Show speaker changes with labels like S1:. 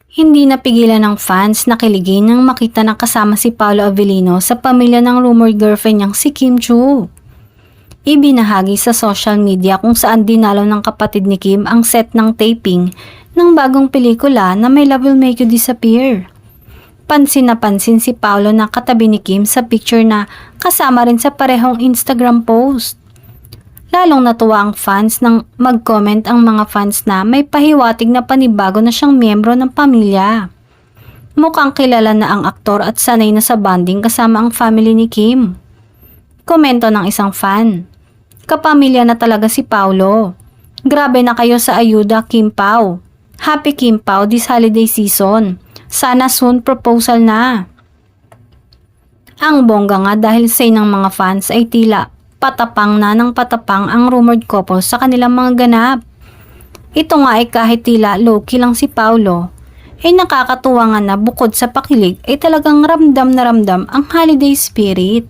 S1: Hindi napigilan ng fans na kiligin nang makita ng kasama si Paolo Avellino sa pamilya ng rumored girlfriend niyang si Kim Chiu. Ibinahagi sa social media kung saan dinalaw ng kapatid ni Kim ang set ng taping ng bagong pelikula na My Love Will Make You Disappear. Pansin na pansin si Paolo na katabi ni Kim sa picture na kasama rin sa parehong Instagram post. Lalong natuwa ang fans nang mag-comment ang mga fans na may pahiwatig na panibago na siyang miyembro ng pamilya. Mukhang kilala na ang aktor at sanay na sa bonding kasama ang family ni Kim. Komento ng isang fan, "Kapamilya na talaga si Paolo. Grabe na kayo sa ayuda, Kim Pao. Happy Kim Pao this holiday season. Sana soon proposal na." Ang bongga nga dahil say ng mga fans ay tila patapang na ng patapang ang rumored couple sa kanilang mga ganap. Ito nga ay kahit tila low-key lang si Paolo, ay nakakatuwa nga na bukod sa pakilig ay talagang ramdam na ramdam ang holiday spirit.